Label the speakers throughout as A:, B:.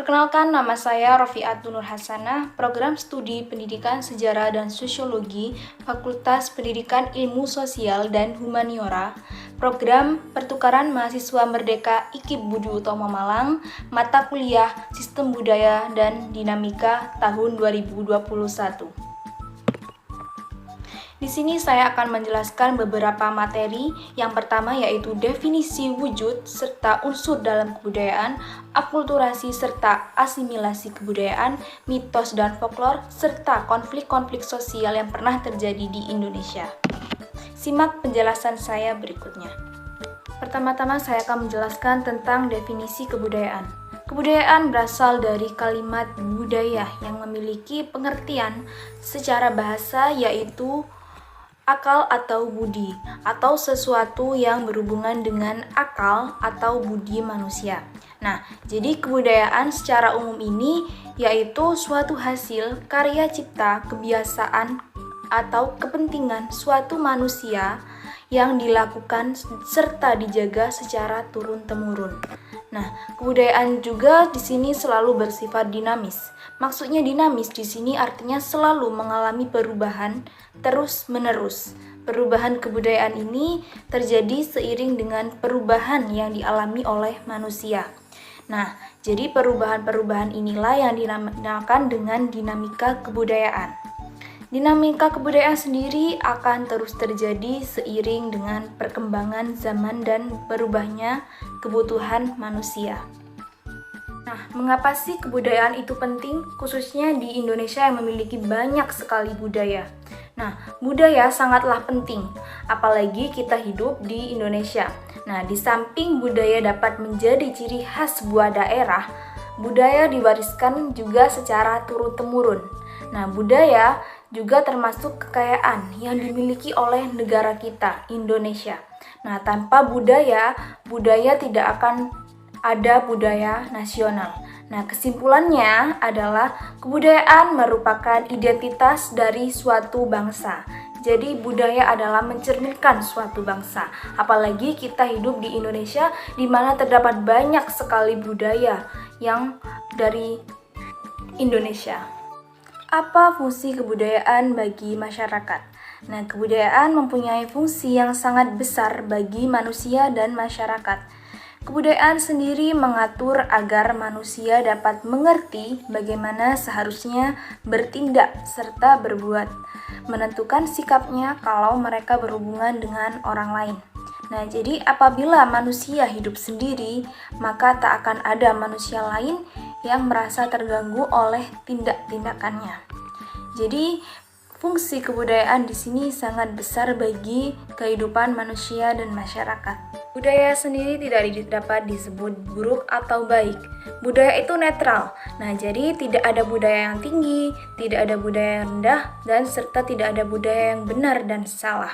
A: Perkenalkan, nama saya Rofiatul Nur Hasanah, Program Studi Pendidikan Sejarah dan Sosiologi, Fakultas Pendidikan Ilmu Sosial dan Humaniora, Program Pertukaran Mahasiswa Merdeka IKIP Budi Utomo Malang, Mata Kuliah Sistem Budaya dan Dinamika tahun 2021. Di sini saya akan menjelaskan beberapa materi. Yang pertama yaitu definisi wujud serta unsur dalam kebudayaan, akulturasi serta asimilasi kebudayaan, mitos dan folklor, serta konflik-konflik sosial yang pernah terjadi di Indonesia. Simak penjelasan saya berikutnya. Pertama-tama saya akan menjelaskan tentang definisi kebudayaan. Kebudayaan berasal dari kalimat budaya yang memiliki pengertian secara bahasa yaitu akal atau budi, atau sesuatu yang berhubungan dengan akal atau budi manusia. Nah, jadi kebudayaan secara umum ini yaitu suatu hasil karya cipta, kebiasaan, atau kepentingan suatu manusia yang dilakukan serta dijaga secara turun-temurun. Nah, kebudayaan juga di sini selalu bersifat dinamis. Maksudnya dinamis di sini artinya selalu mengalami perubahan terus-menerus. Perubahan kebudayaan ini terjadi seiring dengan perubahan yang dialami oleh manusia. Nah, jadi perubahan-perubahan inilah yang dinamakan dengan dinamika kebudayaan. Dinamika kebudayaan sendiri akan terus terjadi seiring dengan perkembangan zaman dan berubahnya kebutuhan manusia. Nah, mengapa sih kebudayaan itu penting, khususnya di Indonesia yang memiliki banyak sekali budaya? Nah, budaya sangatlah penting, apalagi kita hidup di Indonesia. Nah, di samping budaya dapat menjadi ciri khas sebuah daerah, budaya diwariskan juga secara turun-temurun. Nah, budaya juga termasuk kekayaan yang dimiliki oleh negara kita, Indonesia. Nah, tanpa budaya tidak akan ada budaya nasional. Nah, kesimpulannya adalah kebudayaan merupakan identitas dari suatu bangsa. Jadi budaya adalah mencerminkan suatu bangsa. Apalagi kita hidup di Indonesia di mana terdapat banyak sekali budaya yang dari Indonesia. Apa fungsi kebudayaan bagi masyarakat? Nah, kebudayaan mempunyai fungsi yang sangat besar bagi manusia dan masyarakat. Kebudayaan sendiri mengatur agar manusia dapat mengerti bagaimana seharusnya bertindak serta berbuat, menentukan sikapnya kalau mereka berhubungan dengan orang lain. Nah, jadi apabila manusia hidup sendiri, maka tak akan ada manusia lain yang merasa terganggu oleh tindak-tindakannya. Jadi, fungsi kebudayaan di sini sangat besar bagi kehidupan manusia dan masyarakat. Budaya sendiri tidak dapat disebut buruk atau baik. Budaya itu netral. Nah, jadi tidak ada budaya yang tinggi, tidak ada budaya yang rendah, dan serta tidak ada budaya yang benar dan salah.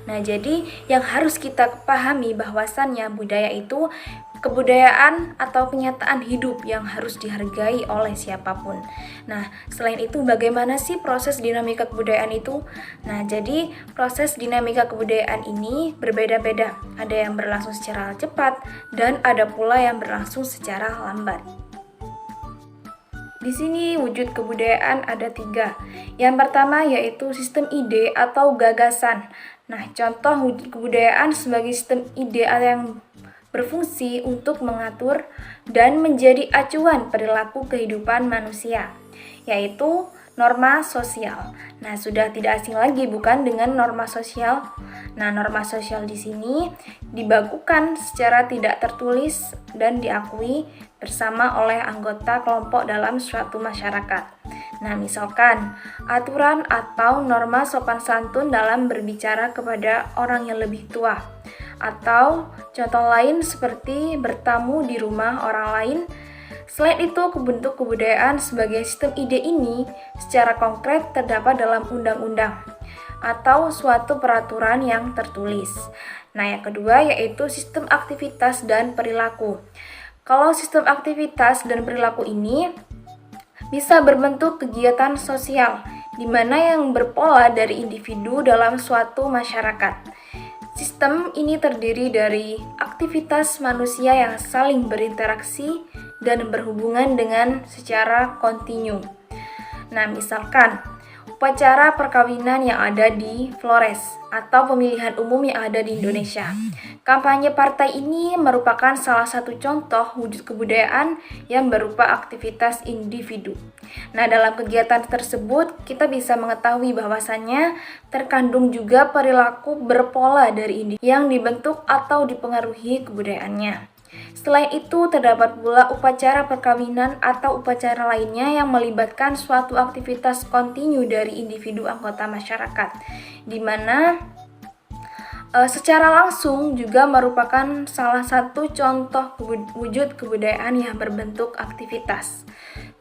A: Nah, jadi yang harus kita pahami bahwasannya budaya itu kebudayaan atau kenyataan hidup yang harus dihargai oleh siapapun. Nah, selain itu bagaimana sih proses dinamika kebudayaan itu? Nah, jadi proses dinamika kebudayaan ini berbeda-beda. Ada yang berlangsung secara cepat dan ada pula yang berlangsung secara lambat. Di sini wujud kebudayaan ada 3. Yang pertama yaitu sistem ide atau gagasan. Nah, contoh wujud kebudayaan sebagai sistem ide yang berfungsi untuk mengatur dan menjadi acuan perilaku kehidupan manusia, yaitu norma sosial. Nah, sudah tidak asing lagi bukan dengan norma sosial. Nah, norma sosial di sini dibakukan secara tidak tertulis dan diakui bersama oleh anggota kelompok dalam suatu masyarakat. Nah, misalkan aturan atau norma sopan santun dalam berbicara kepada orang yang lebih tua. Atau contoh lain seperti bertamu di rumah orang lain. Selain itu, bentuk kebudayaan sebagai sistem ide ini secara konkret terdapat dalam undang-undang atau suatu peraturan yang tertulis. Nah, yang kedua yaitu sistem aktivitas dan perilaku. Kalau sistem aktivitas dan perilaku ini bisa berbentuk kegiatan sosial, di mana yang berpola dari individu dalam suatu masyarakat. Sistem ini terdiri dari aktivitas manusia yang saling berinteraksi dan berhubungan dengan secara kontinu. Nah, misalkan upacara perkawinan yang ada di Flores atau pemilihan umum yang ada di Indonesia. Kampanye partai ini merupakan salah satu contoh wujud kebudayaan yang berupa aktivitas individu. Nah, dalam kegiatan tersebut kita bisa mengetahui bahwasannya terkandung juga perilaku berpola dari individu yang dibentuk atau dipengaruhi kebudayaannya. Selain itu, terdapat pula upacara perkawinan atau upacara lainnya yang melibatkan suatu aktivitas kontinu dari individu anggota masyarakat, di mana secara langsung juga merupakan salah satu contoh wujud kebudayaan yang berbentuk aktivitas.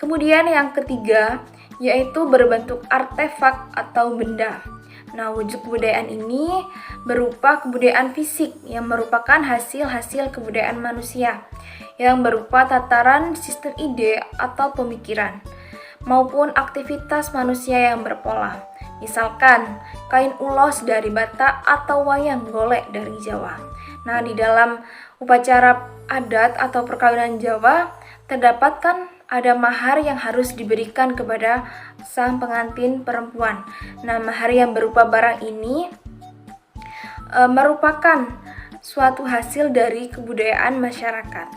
A: Kemudian yang ketiga, yaitu berbentuk artefak atau benda. Nah, wujud kebudayaan ini berupa kebudayaan fisik yang merupakan hasil-hasil kebudayaan manusia yang berupa tataran sistem ide atau pemikiran maupun aktivitas manusia yang berpola. Misalkan kain ulos dari Batak atau wayang golek dari Jawa. Nah, di dalam upacara adat atau perkawinan Jawa terdapat kan ada mahar yang harus diberikan kepada sang pengantin perempuan. Nah, mahar yang berupa barang ini merupakan suatu hasil dari kebudayaan masyarakat.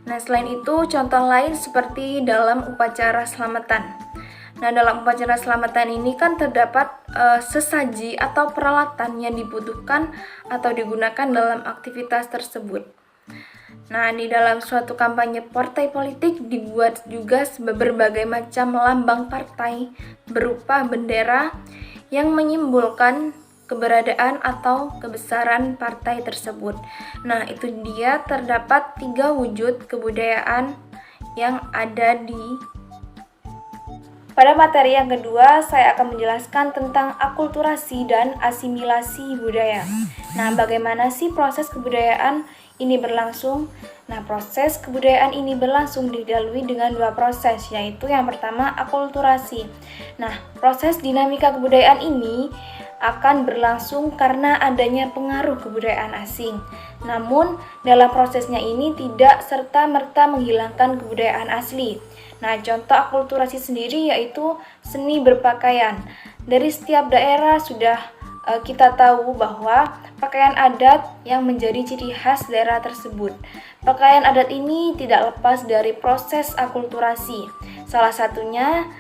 A: Nah, selain itu contoh lain seperti dalam upacara selamatan. Nah, dalam upacara selamatan ini kan terdapat sesaji atau peralatan yang dibutuhkan atau digunakan dalam aktivitas tersebut. Nah, di dalam suatu kampanye partai politik dibuat juga berbagai macam lambang partai berupa bendera yang menyimbolkan keberadaan atau kebesaran partai tersebut. Nah, itu dia terdapat 3 wujud kebudayaan yang ada di. Pada materi yang kedua, saya akan menjelaskan tentang akulturasi dan asimilasi budaya. Nah, bagaimana sih proses kebudayaan ini berlangsung? Nah, proses kebudayaan ini berlangsung dilalui dengan 2 proses, yaitu yang pertama akulturasi. Nah, proses dinamika kebudayaan ini akan berlangsung karena adanya pengaruh kebudayaan asing. Namun, dalam prosesnya ini tidak serta-merta menghilangkan kebudayaan asli. Nah, contoh akulturasi sendiri yaitu seni berpakaian. Dari setiap daerah sudah kita tahu bahwa pakaian adat yang menjadi ciri khas daerah tersebut. Pakaian adat ini tidak lepas dari proses akulturasi. Salah satunya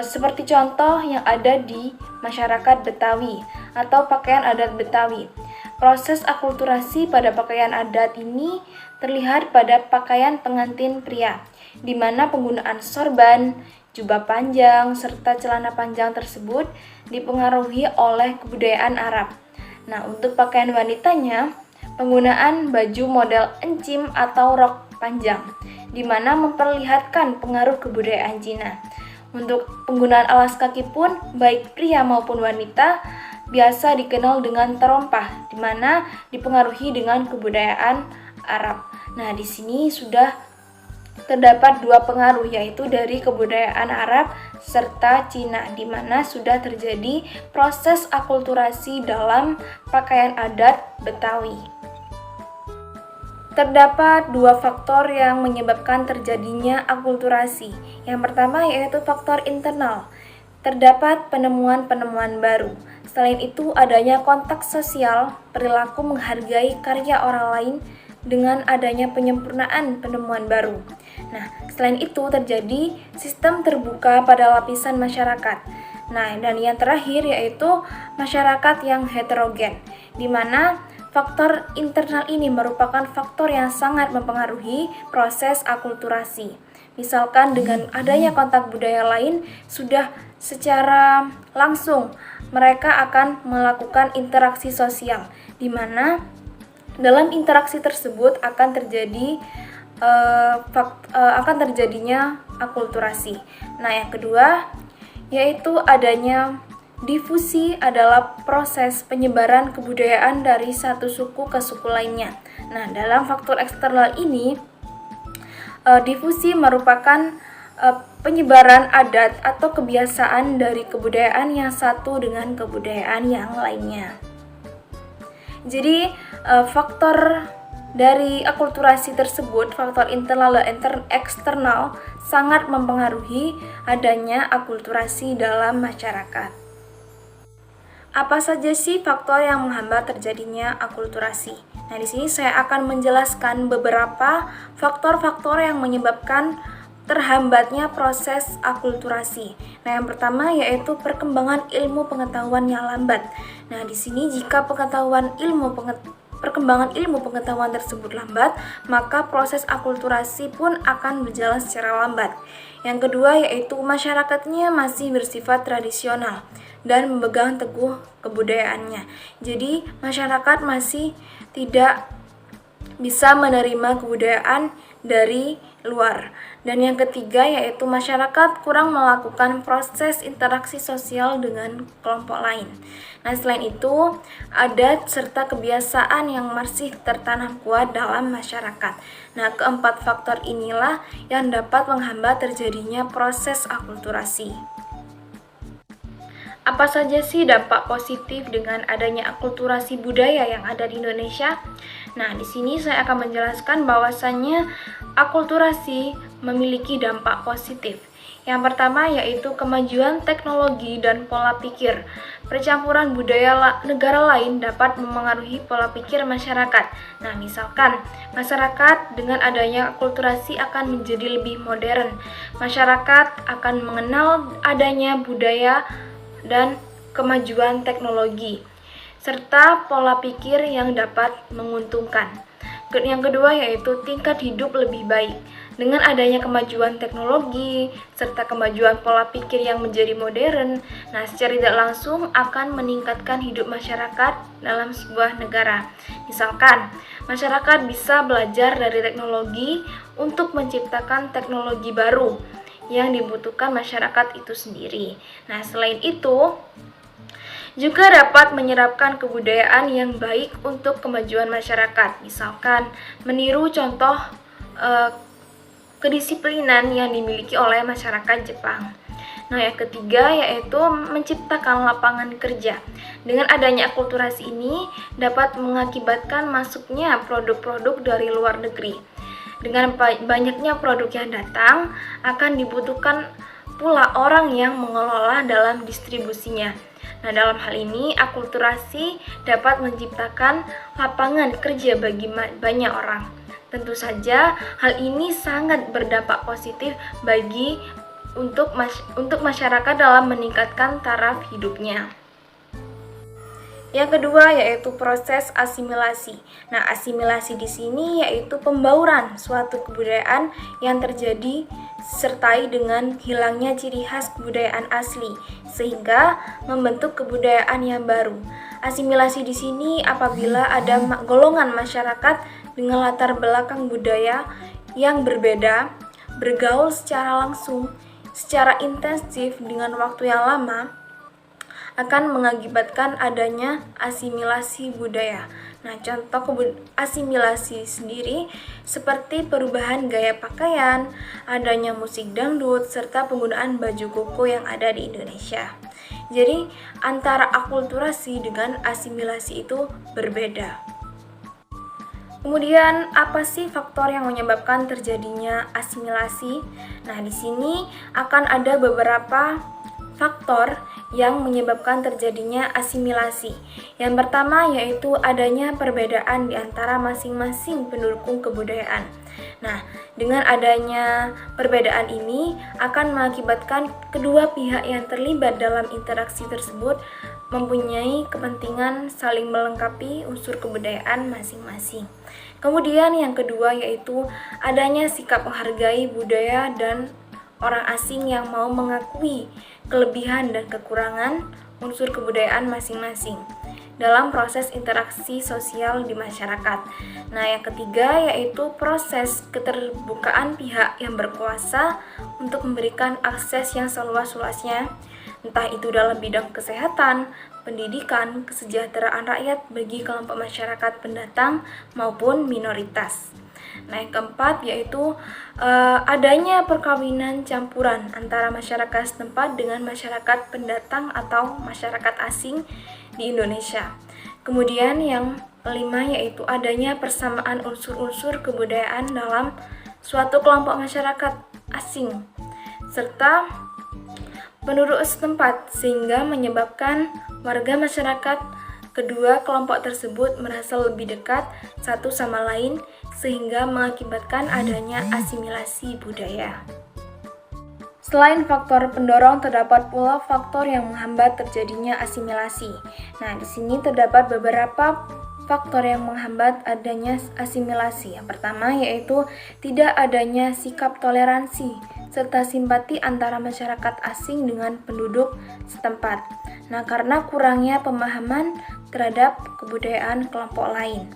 A: seperti contoh yang ada di masyarakat Betawi atau pakaian adat Betawi. Proses akulturasi pada pakaian adat ini terlihat pada pakaian pengantin pria, di mana penggunaan sorban, jubah panjang, serta celana panjang tersebut dipengaruhi oleh kebudayaan Arab. Nah, untuk pakaian wanitanya, penggunaan baju model encim atau rok panjang, di mana memperlihatkan pengaruh kebudayaan Cina. Untuk penggunaan alas kaki pun, baik pria maupun wanita, biasa dikenal dengan terompah, di mana dipengaruhi dengan kebudayaan Arab. Nah, di sini sudah terdapat 2 pengaruh, yaitu dari kebudayaan Arab serta Cina, di mana sudah terjadi proses akulturasi dalam pakaian adat Betawi. Terdapat 2 faktor yang menyebabkan terjadinya akulturasi. Yang pertama yaitu faktor internal. Terdapat penemuan-penemuan baru. Selain itu, adanya kontak sosial, perilaku menghargai karya orang lain dengan adanya penyempurnaan penemuan baru. Nah, selain itu terjadi sistem terbuka pada lapisan masyarakat. Nah, dan yang terakhir yaitu masyarakat yang heterogen, di mana faktor internal ini merupakan faktor yang sangat mempengaruhi proses akulturasi. Misalkan dengan adanya kontak budaya lain, sudah secara langsung mereka akan melakukan interaksi sosial, di mana dalam interaksi tersebut akan terjadinya akulturasi. Nah, yang kedua yaitu adanya difusi adalah proses penyebaran kebudayaan dari satu suku ke suku lainnya. Nah, dalam faktor eksternal ini, difusi merupakan penyebaran adat atau kebiasaan dari kebudayaan yang satu dengan kebudayaan yang lainnya. Jadi, faktor Dari akulturasi tersebut, faktor internal dan eksternal sangat mempengaruhi adanya akulturasi dalam masyarakat. Apa saja sih faktor yang menghambat terjadinya akulturasi? Nah, di sini saya akan menjelaskan beberapa faktor-faktor yang menyebabkan terhambatnya proses akulturasi. Nah, yang pertama yaitu perkembangan ilmu pengetahuan yang lambat. Nah, di sini jika perkembangan ilmu pengetahuan tersebut lambat, maka proses akulturasi pun akan berjalan secara lambat. Yang kedua yaitu masyarakatnya masih bersifat tradisional dan memegang teguh kebudayaannya. Jadi, masyarakat masih tidak bisa menerima kebudayaan dari luar. Dan yang ketiga yaitu masyarakat kurang melakukan proses interaksi sosial dengan kelompok lain. Nah, selain itu, adat serta kebiasaan yang masih tertanam kuat dalam masyarakat. Nah, keempat faktor inilah yang dapat menghambat terjadinya proses akulturasi. Apa saja sih dampak positif dengan adanya akulturasi budaya yang ada di Indonesia? Nah, di sini saya akan menjelaskan bahwasannya akulturasi memiliki dampak positif. Yang pertama yaitu kemajuan teknologi dan pola pikir. Percampuran budaya negara lain dapat memengaruhi pola pikir masyarakat. Nah, misalkan masyarakat dengan adanya akulturasi akan menjadi lebih modern. Masyarakat akan mengenal adanya budaya dan kemajuan teknologi serta pola pikir yang dapat menguntungkan. Yang kedua yaitu tingkat hidup lebih baik. Dengan adanya kemajuan teknologi serta kemajuan pola pikir yang menjadi modern, nah secara tidak langsung akan meningkatkan hidup masyarakat dalam sebuah negara. Misalkan, masyarakat bisa belajar dari teknologi untuk menciptakan teknologi baru yang dibutuhkan masyarakat itu sendiri. Nah, selain itu, juga dapat menyerapkan kebudayaan yang baik untuk kemajuan masyarakat. Misalkan, meniru contoh kedisiplinan yang dimiliki oleh masyarakat Jepang. Nah, yang ketiga yaitu menciptakan lapangan kerja. Dengan adanya akulturasi ini dapat mengakibatkan masuknya produk-produk dari luar negeri. Dengan banyaknya produk yang datang, akan dibutuhkan pula orang yang mengelola dalam distribusinya. Nah, dalam hal ini, akulturasi dapat menciptakan lapangan kerja bagi banyak orang. Tentu saja, hal ini sangat berdampak positif bagi untuk masyarakat dalam meningkatkan taraf hidupnya. Yang kedua yaitu proses asimilasi. Nah, asimilasi di sini yaitu pembauran suatu kebudayaan yang terjadi disertai dengan hilangnya ciri khas kebudayaan asli sehingga membentuk kebudayaan yang baru. Asimilasi di sini apabila ada golongan masyarakat dengan latar belakang budaya yang berbeda bergaul secara langsung, secara intensif dengan waktu yang lama akan mengakibatkan adanya asimilasi budaya. Nah, contoh asimilasi sendiri seperti perubahan gaya pakaian, adanya musik dangdut, serta penggunaan baju koko yang ada di Indonesia. Jadi, antara akulturasi dengan asimilasi itu berbeda. Kemudian, apa sih faktor yang menyebabkan terjadinya asimilasi? Nah, di sini akan ada beberapa faktor yang menyebabkan terjadinya asimilasi. Yang pertama yaitu adanya perbedaan di antara masing-masing pendukung kebudayaan. Nah, dengan adanya perbedaan ini akan mengakibatkan kedua pihak yang terlibat dalam interaksi tersebut mempunyai kepentingan saling melengkapi unsur kebudayaan masing-masing. Kemudian yang kedua yaitu adanya sikap menghargai budaya dan orang asing yang mau mengakui kelebihan dan kekurangan unsur kebudayaan masing-masing dalam proses interaksi sosial di masyarakat. Nah, yang ketiga yaitu proses keterbukaan pihak yang berkuasa untuk memberikan akses yang seluas-luasnya, entah itu dalam bidang kesehatan, pendidikan, kesejahteraan rakyat bagi kelompok masyarakat pendatang maupun minoritas. Nah, yang keempat yaitu adanya perkawinan campuran antara masyarakat setempat dengan masyarakat pendatang atau masyarakat asing di Indonesia. Kemudian yang kelima yaitu adanya persamaan unsur-unsur kebudayaan dalam suatu kelompok masyarakat asing serta penduduk setempat, sehingga menyebabkan warga masyarakat kedua kelompok tersebut merasa lebih dekat satu sama lain, sehingga mengakibatkan adanya asimilasi budaya. Selain faktor pendorong, terdapat pula faktor yang menghambat terjadinya asimilasi. Nah, di sini terdapat beberapa faktor yang menghambat adanya asimilasi. Yang pertama yaitu tidak adanya sikap toleransi serta simpati antara masyarakat asing dengan penduduk setempat. Nah, karena kurangnya pemahaman terhadap kebudayaan kelompok lain.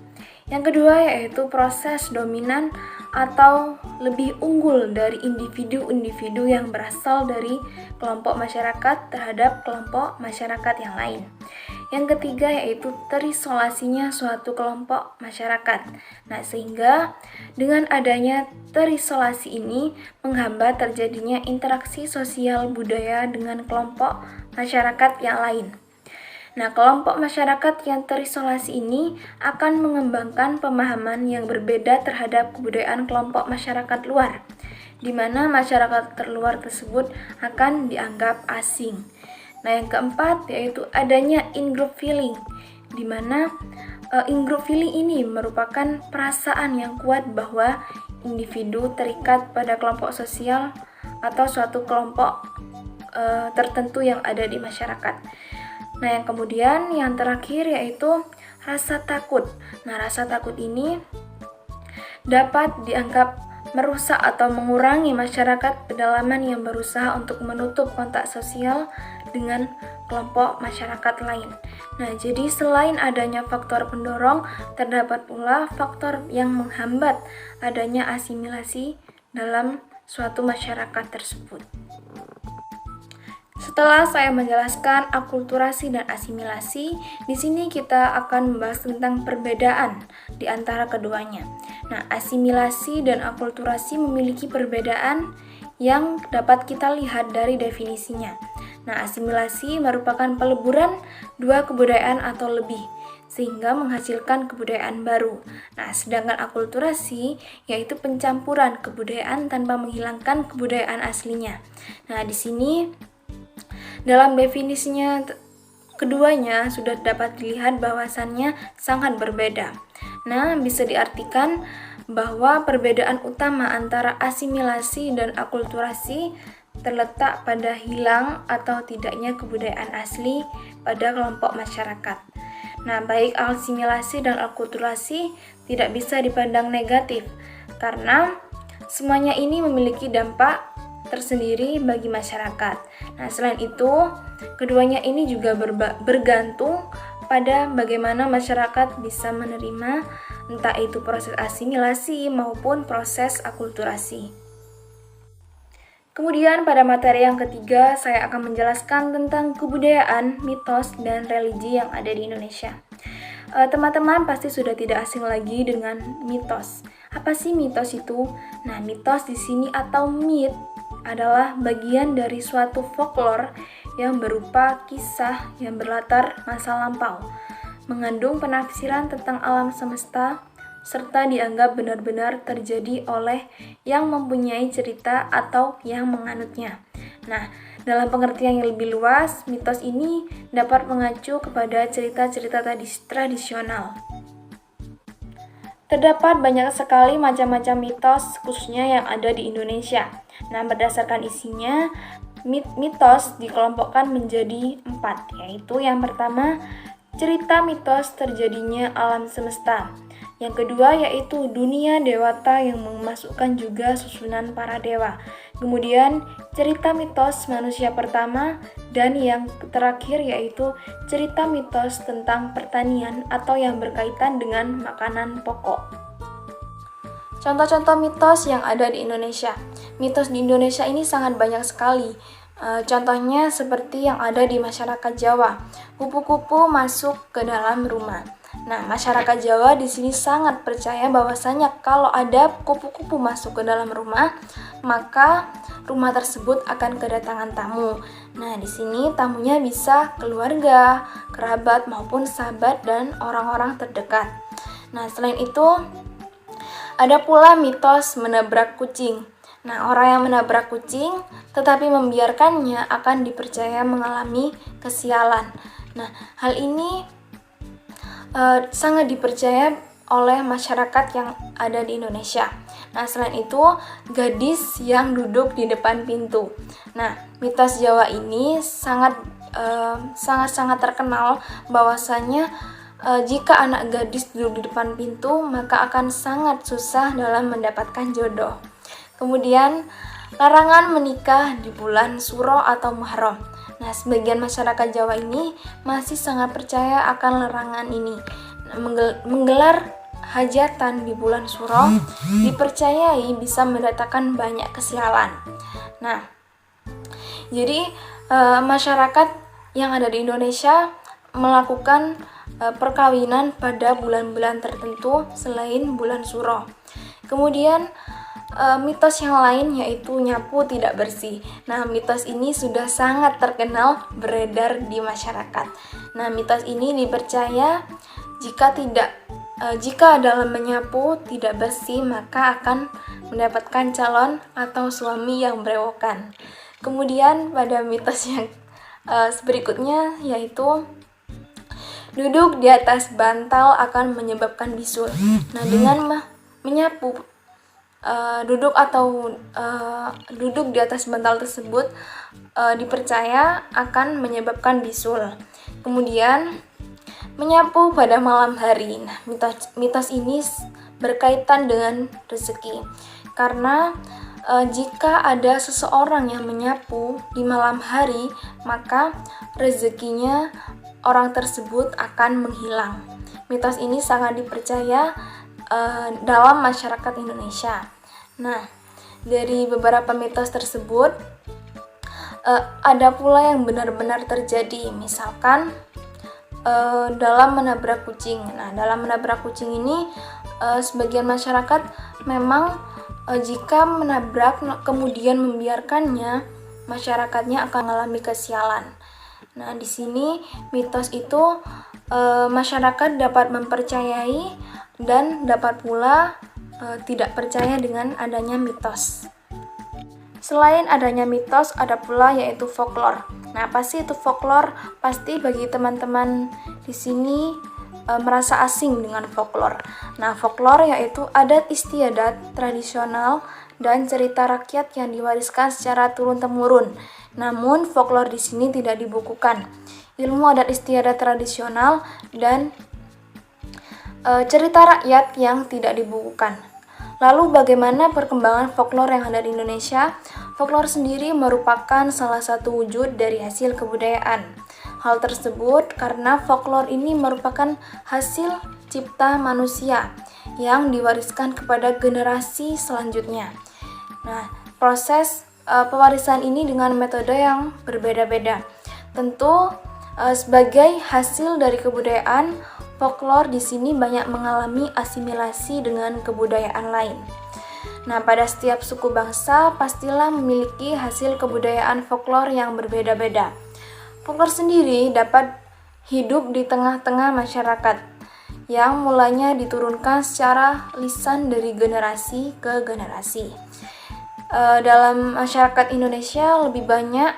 A: Yang kedua yaitu proses dominan atau lebih unggul dari individu-individu yang berasal dari kelompok masyarakat terhadap kelompok masyarakat yang lain. Yang ketiga yaitu terisolasinya suatu kelompok masyarakat. Nah, sehingga dengan adanya terisolasi ini menghambat terjadinya interaksi sosial budaya dengan kelompok masyarakat yang lain. Nah, kelompok masyarakat yang terisolasi ini akan mengembangkan pemahaman yang berbeda terhadap kebudayaan kelompok masyarakat luar, di mana masyarakat terluar tersebut akan dianggap asing. Nah, yang keempat yaitu adanya in-group feeling, di mana in-group feeling ini merupakan perasaan yang kuat bahwa individu terikat pada kelompok sosial atau suatu kelompok tertentu yang ada di masyarakat. Nah, yang kemudian yang terakhir yaitu rasa takut. Nah, rasa takut ini dapat dianggap merusak atau mengurangi masyarakat pedalaman yang berusaha untuk menutup kontak sosial dengan kelompok masyarakat lain. Nah, jadi selain adanya faktor pendorong, terdapat pula faktor yang menghambat adanya asimilasi dalam suatu masyarakat tersebut. Setelah saya menjelaskan akulturasi dan asimilasi, di sini kita akan membahas tentang perbedaan di antara keduanya. Nah, asimilasi dan akulturasi memiliki perbedaan yang dapat kita lihat dari definisinya. Nah, asimilasi merupakan peleburan dua kebudayaan atau lebih, sehingga menghasilkan kebudayaan baru. Nah, sedangkan akulturasi yaitu pencampuran kebudayaan tanpa menghilangkan kebudayaan aslinya. Nah, di sini dalam definisinya keduanya sudah dapat dilihat bahwasannya sangat berbeda. Nah, bisa diartikan bahwa perbedaan utama antara asimilasi dan akulturasi terletak pada hilang atau tidaknya kebudayaan asli pada kelompok masyarakat. Nah, baik asimilasi dan akulturasi tidak bisa dipandang negatif karena semuanya ini memiliki dampak tersendiri bagi masyarakat. Nah, selain itu, keduanya ini juga bergantung pada bagaimana masyarakat bisa menerima entah itu proses asimilasi maupun proses akulturasi. Kemudian pada materi yang ketiga, saya akan menjelaskan tentang kebudayaan, mitos, dan religi yang ada di Indonesia. Teman-teman pasti sudah tidak asing lagi dengan mitos. Apa sih mitos itu? Nah, mitos di sini atau mit adalah bagian dari suatu folklore yang berupa kisah yang berlatar masa lampau, mengandung penafsiran tentang alam semesta, serta dianggap benar-benar terjadi oleh yang mempunyai cerita atau yang menganutnya. Nah, dalam pengertian yang lebih luas, mitos ini dapat mengacu kepada cerita-cerita tradisional. Terdapat banyak sekali macam-macam mitos, khususnya yang ada di Indonesia. Nah, berdasarkan isinya, mitos dikelompokkan menjadi 4, yaitu yang pertama, cerita mitos terjadinya alam semesta. Yang kedua yaitu dunia dewata yang memasukkan juga susunan para dewa. Kemudian cerita mitos manusia pertama, dan yang terakhir yaitu cerita mitos tentang pertanian atau yang berkaitan dengan makanan pokok. Contoh-contoh mitos yang ada di Indonesia. Mitos di Indonesia ini sangat banyak sekali. Contohnya seperti yang ada di masyarakat Jawa. Kupu-kupu masuk ke dalam rumah. Nah, masyarakat Jawa di sini sangat percaya bahwasanya kalau ada kupu-kupu masuk ke dalam rumah, maka rumah tersebut akan kedatangan tamu. Nah, di sini tamunya bisa keluarga, kerabat maupun sahabat dan orang-orang terdekat. Nah, selain itu ada pula mitos menabrak kucing. Nah, orang yang menabrak kucing tetapi membiarkannya akan dipercaya mengalami kesialan. Nah, hal ini sangat dipercaya oleh masyarakat yang ada di Indonesia. Nah, selain itu, gadis yang duduk di depan pintu. Nah, mitos Jawa ini sangat terkenal bahwasanya jika anak gadis duduk di depan pintu, maka akan sangat susah dalam mendapatkan jodoh. Kemudian, larangan menikah di bulan Suro atau Muharram. Nah, sebagian masyarakat Jawa ini masih sangat percaya akan larangan ini. Menggelar hajatan di bulan Suro dipercayai bisa mendatangkan banyak kesialan. Nah, jadi masyarakat yang ada di Indonesia melakukan perkawinan pada bulan-bulan tertentu selain bulan Suro. Kemudian mitos yang lain yaitu nyapu tidak bersih. Nah, mitos ini sudah sangat terkenal beredar di masyarakat. Nah, mitos ini dipercaya jika dalam menyapu tidak bersih, maka akan mendapatkan calon atau suami yang berewokan. Kemudian pada mitos yang berikutnya yaitu duduk di atas bantal akan menyebabkan bisul. Nah, dengan menyapu duduk di atas bantal tersebut dipercaya akan menyebabkan bisul. Kemudian menyapu pada malam hari. Nah, mitos ini berkaitan dengan rezeki. Karena jika ada seseorang yang menyapu di malam hari, maka rezekinya orang tersebut akan menghilang. Mitos ini sangat dipercaya dalam masyarakat Indonesia. Nah, dari beberapa mitos tersebut ada pula yang benar-benar terjadi. Misalkan dalam menabrak kucing. Nah, dalam menabrak kucing ini sebagian masyarakat memang jika menabrak kemudian membiarkannya, masyarakatnya akan mengalami kesialan. Nah, di sini mitos itu masyarakat dapat mempercayai dan dapat pula tidak percaya dengan adanya mitos. Selain adanya mitos, ada pula yaitu folklore. Nah, apa sih itu folklore? Pasti bagi teman-teman di sini merasa asing dengan folklore. Nah, folklore yaitu adat istiadat tradisional dan cerita rakyat yang diwariskan secara turun-temurun. Namun, folklore di sini tidak dibukukan. Ilmu adat istiadat tradisional dan cerita rakyat yang tidak dibukukan. Lalu bagaimana perkembangan folklore yang ada di Indonesia? Folklore sendiri merupakan salah satu wujud dari hasil kebudayaan. Hal tersebut karena folklore ini merupakan hasil cipta manusia yang diwariskan kepada generasi selanjutnya. Nah, proses pewarisan ini dengan metode yang berbeda-beda. Tentu sebagai hasil dari kebudayaan, folklore di sini banyak mengalami asimilasi dengan kebudayaan lain. Nah, pada setiap suku bangsa pastilah memiliki hasil kebudayaan folklore yang berbeda-beda. Folklore sendiri dapat hidup di tengah-tengah masyarakat yang mulanya diturunkan secara lisan dari generasi ke generasi. Dalam masyarakat Indonesia lebih banyak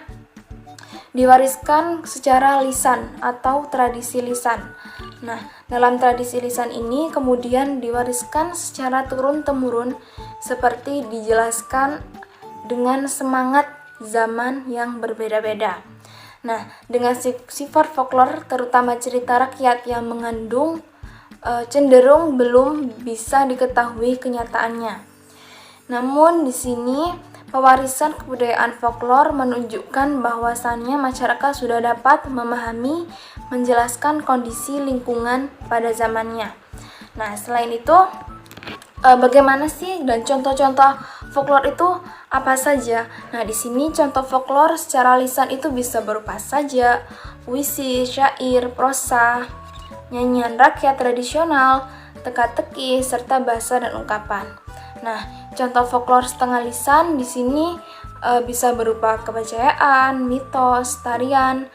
A: diwariskan secara lisan atau tradisi lisan. Nah, dalam tradisi lisan ini kemudian diwariskan secara turun-temurun seperti dijelaskan dengan semangat zaman yang berbeda-beda. Nah, dengan sifat folklore terutama cerita rakyat yang mengandung cenderung belum bisa diketahui kenyataannya. Namun di sini pewarisan kebudayaan folklore menunjukkan bahwasannya masyarakat sudah dapat memahami, menjelaskan kondisi lingkungan pada zamannya. Nah, selain itu, bagaimana sih dan contoh-contoh folklore itu apa saja? Nah, di sini contoh folklore secara lisan itu bisa berupa sajak, puisi, syair, prosa, nyanyian rakyat tradisional, teka-teki, serta bahasa dan ungkapan. Nah, contoh folklore setengah lisan di sini bisa berupa kepercayaan, mitos, tarian,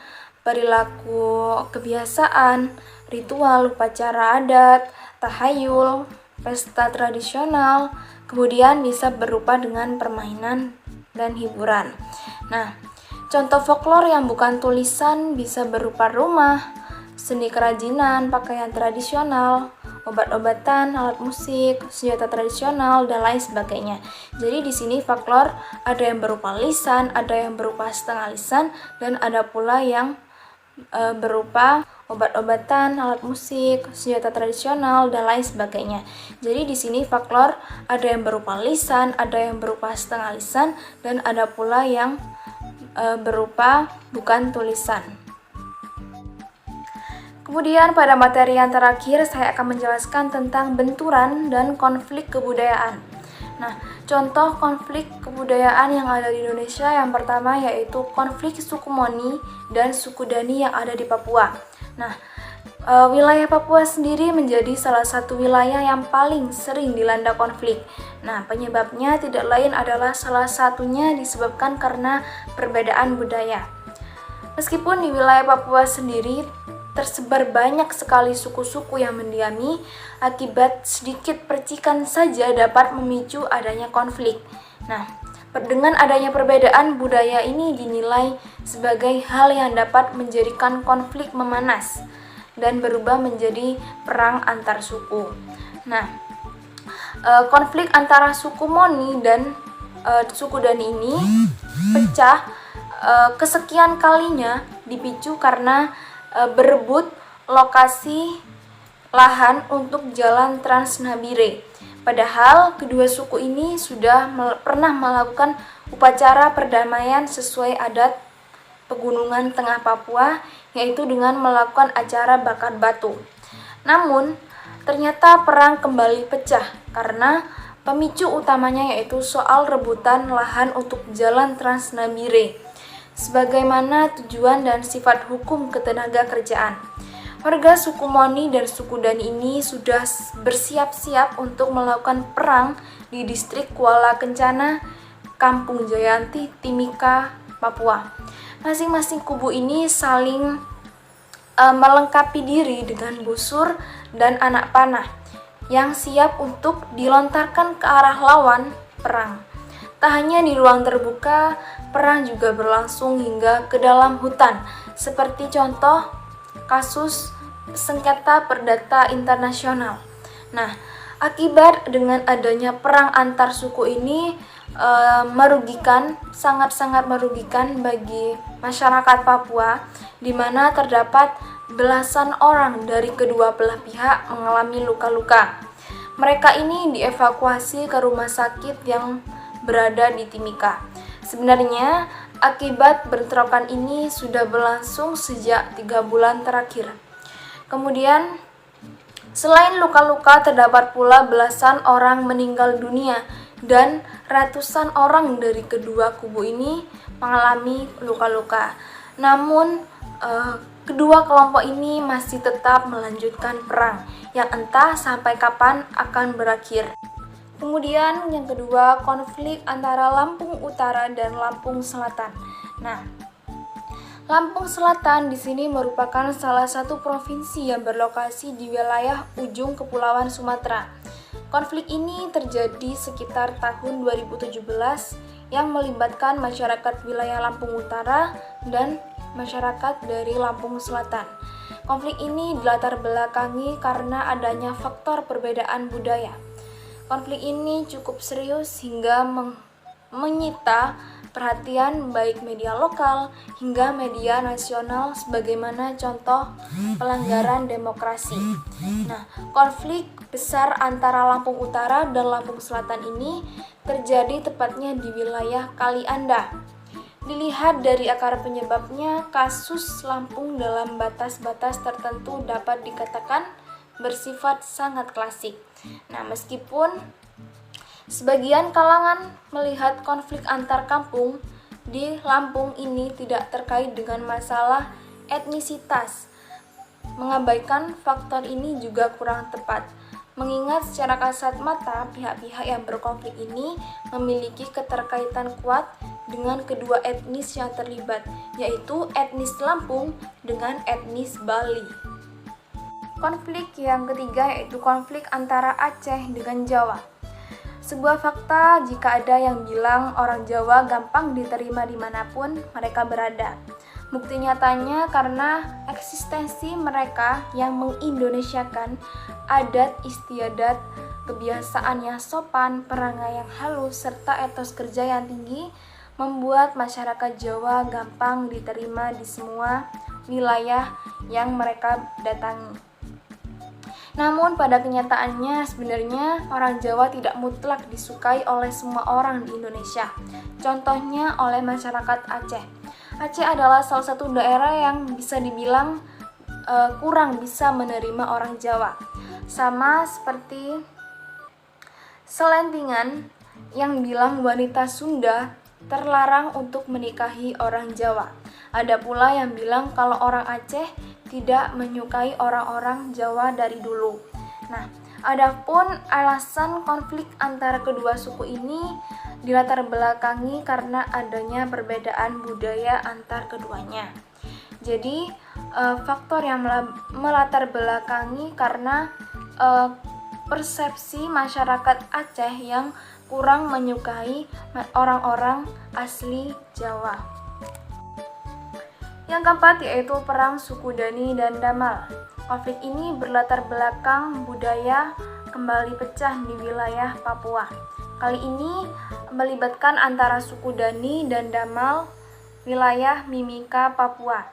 A: perilaku kebiasaan, ritual, upacara adat, tahayul, pesta tradisional, kemudian bisa berupa dengan permainan dan hiburan. Nah, contoh folklore yang bukan tulisan bisa berupa rumah, seni kerajinan, pakaian tradisional, obat-obatan, alat musik, senjata tradisional, dan lain sebagainya. Jadi di sini folklore ada yang berupa lisan, ada yang berupa setengah lisan, dan ada pula yang berupa obat-obatan, alat musik, senjata tradisional, dan lain sebagainya. Jadi di sini folklore ada yang berupa lisan, ada yang berupa setengah lisan, dan ada pula yang berupa bukan tulisan. Kemudian pada materi yang terakhir saya akan menjelaskan tentang benturan dan konflik kebudayaan. Nah, contoh konflik kebudayaan yang ada di Indonesia yang pertama yaitu konflik suku Moni dan suku Dani yang ada di Papua. Nah, wilayah Papua sendiri menjadi salah satu wilayah yang paling sering dilanda konflik. Nah, penyebabnya tidak lain adalah salah satunya disebabkan karena perbedaan budaya. Meskipun di wilayah Papua sendiri tersebar banyak sekali suku-suku yang mendiami, akibat sedikit percikan saja dapat memicu adanya konflik. Nah, dengan adanya perbedaan budaya ini dinilai sebagai hal yang dapat menjadikan konflik memanas dan berubah menjadi perang antar suku. Nah, konflik antara suku Moni dan suku Dani ini pecah kesekian kalinya dipicu karena berebut lokasi lahan untuk jalan Trans Nabire. Padahal kedua suku ini sudah pernah melakukan upacara perdamaian sesuai adat pegunungan tengah Papua, yaitu dengan melakukan acara bakar batu. Namun, ternyata perang kembali pecah karena pemicu utamanya yaitu soal rebutan lahan untuk jalan Trans Nabire, sebagaimana tujuan dan sifat hukum ketenaga kerjaan. Warga suku Moni dan suku Dani ini sudah bersiap-siap untuk melakukan perang di distrik Kuala Kencana, Kampung Jayanti, Timika, Papua. Masing-masing kubu ini saling melengkapi diri dengan busur dan anak panah yang siap untuk dilontarkan ke arah lawan perang. Tak hanya di ruang terbuka, perang juga berlangsung hingga ke dalam hutan, seperti contoh kasus sengketa perdata internasional. Nah, akibat dengan adanya perang antar suku ini sangat-sangat merugikan bagi masyarakat Papua, di mana terdapat belasan orang dari kedua belah pihak mengalami luka-luka. Mereka ini dievakuasi ke rumah sakit yang berada di Timika. Sebenarnya, akibat bentrokan ini sudah berlangsung sejak 3 bulan terakhir. Kemudian, selain luka-luka, terdapat pula belasan orang meninggal dunia dan ratusan orang dari kedua kubu ini mengalami luka-luka. Namun, kedua kelompok ini masih tetap melanjutkan perang yang entah sampai kapan akan berakhir. Kemudian yang kedua, konflik antara Lampung Utara dan Lampung Selatan. Nah, Lampung Selatan di sini merupakan salah satu provinsi yang berlokasi di wilayah ujung Kepulauan Sumatera. Konflik ini terjadi sekitar tahun 2017 yang melibatkan masyarakat wilayah Lampung Utara dan masyarakat dari Lampung Selatan. Konflik ini dilatar belakangi karena adanya faktor perbedaan budaya. Konflik ini cukup serius hingga menyita perhatian baik media lokal hingga media nasional sebagaimana contoh pelanggaran demokrasi. Nah, konflik besar antara Lampung Utara dan Lampung Selatan ini terjadi tepatnya di wilayah Kali Anda. Dilihat dari akar penyebabnya, kasus Lampung dalam batas-batas tertentu dapat dikatakan bersifat sangat klasik. Nah, meskipun sebagian kalangan melihat konflik antar kampung di Lampung ini tidak terkait dengan masalah etnisitas, Mengabaikan faktor ini juga kurang tepat, mengingat secara kasat mata pihak-pihak yang berkonflik ini memiliki keterkaitan kuat dengan kedua etnis yang terlibat, yaitu etnis Lampung dengan etnis Bali. Konflik yang ketiga yaitu konflik antara Aceh dengan Jawa. Sebuah fakta jika ada yang bilang orang Jawa gampang diterima dimanapun mereka berada. Bukti nyatanya karena eksistensi mereka yang mengindonesiakan adat istiadat, kebiasaan yang sopan, perangai yang halus, serta etos kerja yang tinggi membuat masyarakat Jawa gampang diterima di semua wilayah yang mereka datangi. Namun pada kenyataannya sebenarnya orang Jawa tidak mutlak disukai oleh semua orang di Indonesia. Contohnya oleh masyarakat Aceh. Aceh adalah salah satu daerah yang bisa dibilang kurang bisa menerima orang Jawa. Sama seperti Selentingan yang bilang wanita Sunda terlarang untuk menikahi orang Jawa. Ada pula yang bilang kalau orang Aceh tidak menyukai orang-orang Jawa dari dulu. Nah, adapun alasan konflik antara kedua suku ini dilatar belakangi karena adanya perbedaan budaya antar keduanya. Jadi, faktor yang melatar belakangi karena persepsi masyarakat Aceh yang kurang menyukai orang-orang asli Jawa. Yang keempat yaitu perang suku Dani dan Damal. Konflik ini berlatar belakang budaya kembali pecah di wilayah Papua. Kali ini melibatkan antara suku Dani dan Damal, wilayah Mimika, Papua.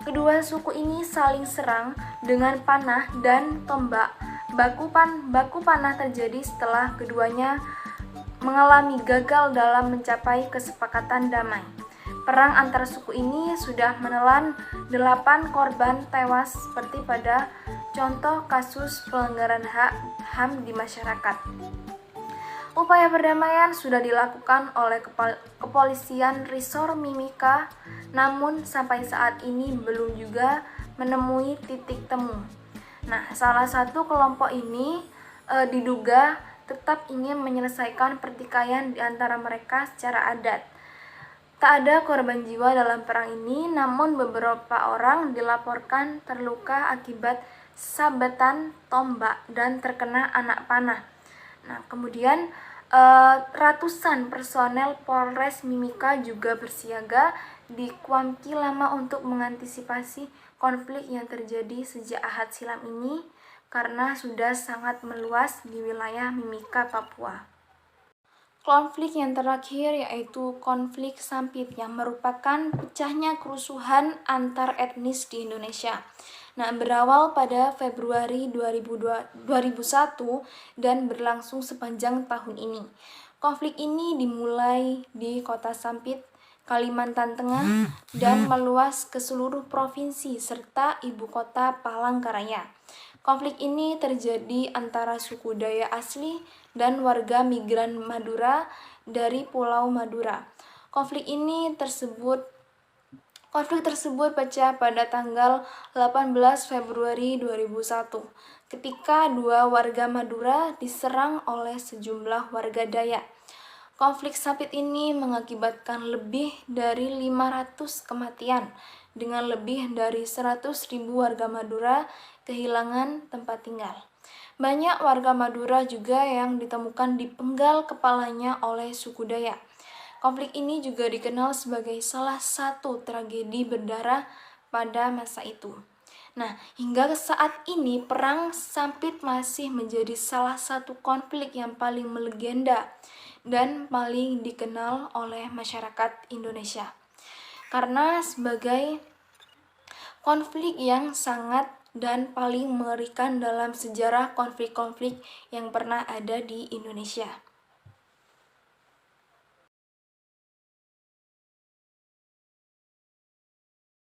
A: Kedua suku ini saling serang dengan panah dan tombak. Baku panah terjadi setelah keduanya mengalami gagal dalam mencapai kesepakatan damai. Perang antar suku ini sudah menelan 8 korban tewas seperti pada contoh kasus pelanggaran HAM di masyarakat. Upaya perdamaian sudah dilakukan oleh kepolisian Resor Mimika, namun sampai saat ini belum juga menemui titik temu. Nah, salah satu kelompok ini diduga tetap ingin menyelesaikan pertikaian di antara mereka secara adat. Tak ada korban jiwa dalam perang ini, namun beberapa orang dilaporkan terluka akibat sabetan tombak dan terkena anak panah. Nah, kemudian ratusan personel Polres Mimika juga bersiaga di Kuamki Lama untuk mengantisipasi konflik yang terjadi sejak Ahad silam ini karena sudah sangat meluas di wilayah Mimika, Papua. Konflik yang terakhir yaitu konflik Sampit yang merupakan pecahnya kerusuhan antar etnis di Indonesia. Nah, berawal pada Februari 2001 dan berlangsung sepanjang tahun ini. Konflik ini dimulai di kota Sampit, Kalimantan Tengah, dan meluas ke seluruh provinsi serta ibu kota Palangkaraya. Konflik ini terjadi antara suku Dayak asli dan warga migran Madura dari Pulau Madura. Konflik tersebut pecah pada tanggal 18 Februari 2001 ketika 2 warga Madura diserang oleh sejumlah warga Dayak. Konflik Sampit ini mengakibatkan lebih dari 500 kematian dengan lebih dari 100.000 warga Madura kehilangan tempat tinggal. Banyak warga Madura juga yang ditemukan dipenggal kepalanya oleh suku Dayak. Konflik ini juga dikenal sebagai salah satu tragedi berdarah pada masa itu. Nah, hingga saat ini perang Sampit masih menjadi salah satu konflik yang paling melegenda dan paling dikenal oleh masyarakat Indonesia. Karena sebagai konflik yang sangat dan paling mengerikan dalam sejarah konflik-konflik yang pernah ada di Indonesia.